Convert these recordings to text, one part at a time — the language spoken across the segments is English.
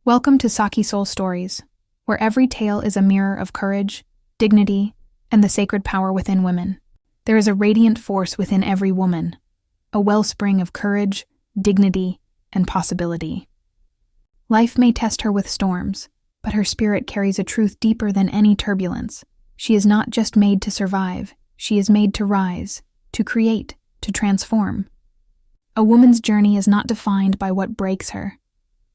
Welcome to Sakhi Soul Stories, where every tale is a mirror of courage, dignity, and the sacred power within women. There is a radiant force within every woman, a wellspring of courage, dignity, and possibility. Life may test her with storms, but her spirit carries a truth deeper than any turbulence. She is not just made to survive, she is made to rise, to create, to transform. A woman's journey is not defined by what breaks her,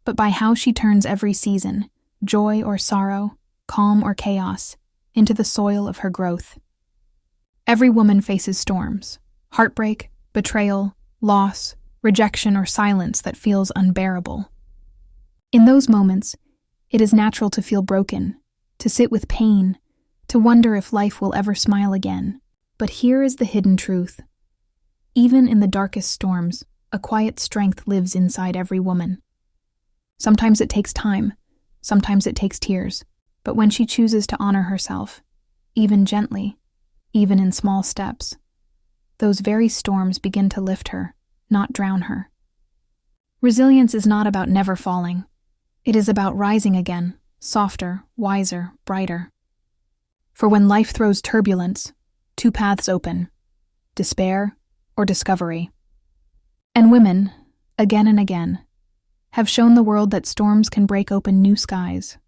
but by how she turns every season, joy or sorrow, calm or chaos, into the soil of her growth. Every woman faces storms, heartbreak, betrayal, loss, rejection, or silence that feels unbearable. In those moments, it is natural to feel broken, to sit with pain, to wonder if life will ever smile again. But here is the hidden truth. Even in the darkest storms, a quiet strength lives inside every woman. Sometimes it takes time, sometimes it takes tears, but when she chooses to honor herself, even gently, even in small steps, those very storms begin to lift her, not drown her. Resilience is not about never falling. It is about rising again, softer, wiser, brighter. For when life throws turbulence, two paths open: despair or discovery. And women, again and again, have shown the world that storms can break open new skies,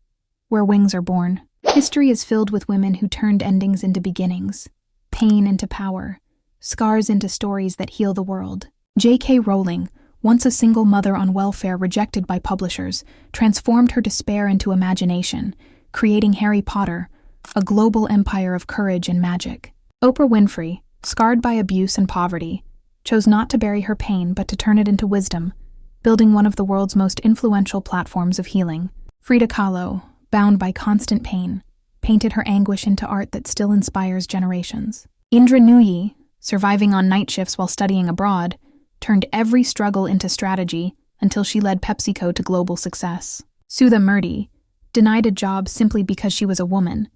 where wings are born. History is filled with women who turned endings into beginnings, pain into power, scars into stories that heal the world. J.K. Rowling, once a single mother on welfare rejected by publishers, transformed her despair into imagination, creating Harry Potter, a global empire of courage and magic. Oprah Winfrey, scarred by abuse and poverty, chose not to bury her pain but to turn it into wisdom, building one of the world's most influential platforms of healing. Frida Kahlo, bound by constant pain, painted her anguish into art that still inspires generations. Indra Nooyi, surviving on night shifts while studying abroad, turned every struggle into strategy until she led PepsiCo to global success. Sudha Murty, denied a job simply because she was a woman,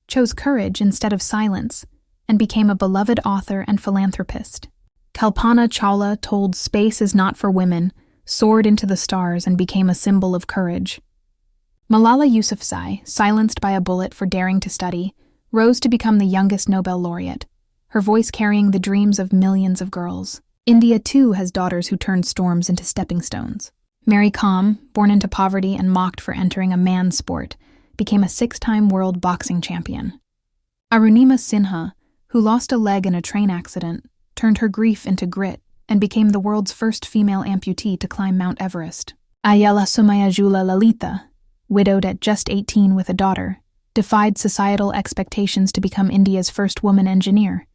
chose courage instead of silence, and became a beloved author and philanthropist. Kalpana Chawla told space is not for women, soared into the stars, and became a symbol of courage. Malala Yousafzai, silenced by a bullet for daring to study, rose to become the youngest Nobel laureate, her voice carrying the dreams of millions of girls. India, too, has daughters who turned storms into stepping stones. Mary Kom, born into poverty and mocked for entering a man's sport, became a 6-time world boxing champion. Arunima Sinha, who lost a leg in a train accident, turned her grief into grit and became the world's first female amputee to climb Mount Everest. Ayala Somayajula Lalita, widowed at just 18 with a daughter, defied societal expectations to become India's first woman engineer,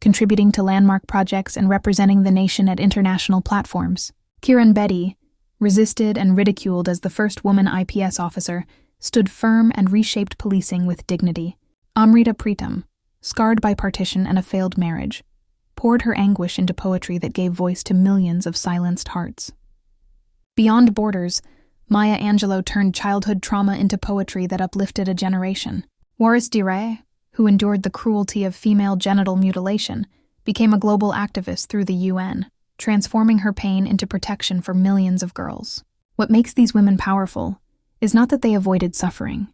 contributing to landmark projects and representing the nation at international platforms. Kiran Bedi, resisted and ridiculed as the first woman IPS officer, stood firm and reshaped policing with dignity. Amrita Pritam, scarred by partition and a failed marriage, poured her anguish into poetry that gave voice to millions of silenced hearts. Beyond borders, Maya Angelou turned childhood trauma into poetry that uplifted a generation. Waris Diray, who endured the cruelty of female genital mutilation, became a global activist through the UN, transforming her pain into protection for millions of girls. What makes these women powerful is not that they avoided suffering,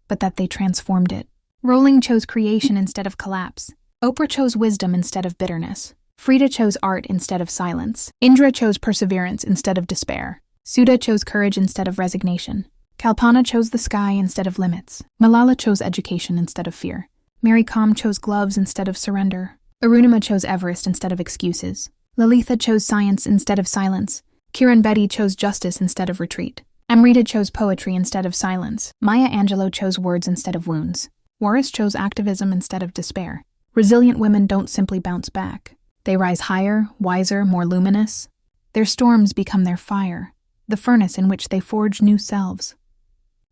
but that they transformed it. Rowling chose creation instead of collapse. Oprah chose wisdom instead of bitterness. Frida chose art instead of silence. Indra chose perseverance instead of despair. Sudha chose courage instead of resignation. Kalpana chose the sky instead of limits. Malala chose education instead of fear. Mary Kom chose gloves instead of surrender. Arunima chose Everest instead of excuses. Lalitha chose science instead of silence. Kiran Bedi chose justice instead of retreat. Amrita chose poetry instead of silence. Maya Angelou chose words instead of wounds. Waris chose activism instead of despair. Resilient women don't simply bounce back. They rise higher, wiser, more luminous. Their storms become their fire, the furnace in which they forge new selves.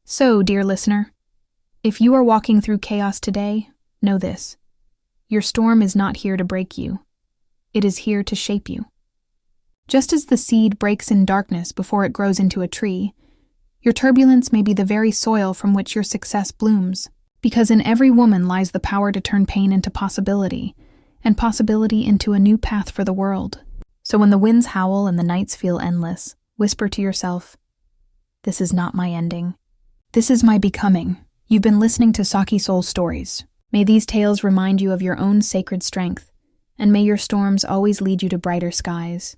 So, dear listener, if you are walking through chaos today, know this: your storm is not here to break you. It is here to shape you. Just as the seed breaks in darkness before it grows into a tree, your turbulence may be the very soil from which your success blooms. Because in every woman lies the power to turn pain into possibility, and possibility into a new path for the world. So when the winds howl and the nights feel endless, whisper to yourself, This is not my ending. This is my becoming. You've been listening to Sakhi Soul Stories. May these tales remind you of your own sacred strength, and may your storms always lead you to brighter skies.